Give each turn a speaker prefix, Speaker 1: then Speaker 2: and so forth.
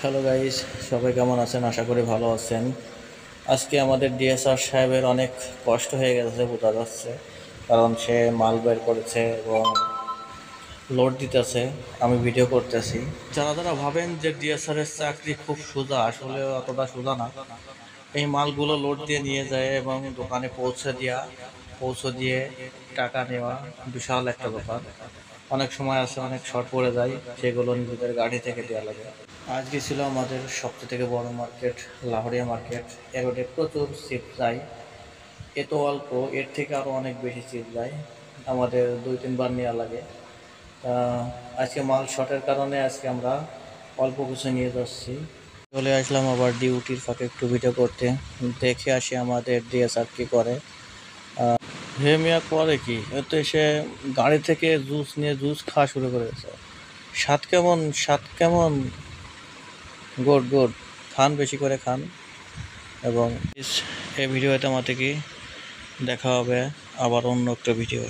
Speaker 1: Hello guys, সবাই কেমন আছেন? আশা করি ভালো আছেন। আজকে আমাদের ডিএসআর সাহেবের অনেক কষ্ট হয়ে গেছে বোঝা যাচ্ছে, কারণ সে মাল বের করেছে এবং লোড দিতেছে, আমি ভিডিও করতেছি। যারা যারা ভাবেন যে ডিএসআর এর চাকরি খুব সোজা, আসলে অতটা সোজা না। এই মালগুলো লোড দিয়ে নিয়ে যায় এবং দোকানে পৌঁছে দিয়ে টাকা নেওয়া বিশাল একটা ব্যাপার। অনেক সময় আছে, অনেক শর্ট পড়ে যায়, সেগুলো নিজেদের গাড়ি থেকে দেওয়া লাগে। আজকে ছিল আমাদের সবচেয়ে থেকে বড় মার্কেট, লাহোরিয়া মার্কেট। এর রোডে প্রচুর সিপ যায়, এত অল্প, এর থেকে আরও অনেক বেশি সিপ যায়, আমাদের 2-3 বার নেওয়া লাগে। আজকে মাল শর্টের কারণে আজকে আমরা অল্প কিছু নিয়ে যাচ্ছি। চলে আসলাম আবার ডিউটির ফাঁকে একটু ভিডিও করতে, দেখে আসি আমাদের ডিএসআর কি করে। হে মিয়া করে কি, তো এসে গাড়ি থেকে জুস নিয়ে জুস খাওয়া শুরু করেছে। স্বাদ কেমন? গুড গুড, খান, বেশি করে খান। এবং এই ভিডিওতে আমাদের কি দেখা হবে আবার অন্য একটা ভিডিও।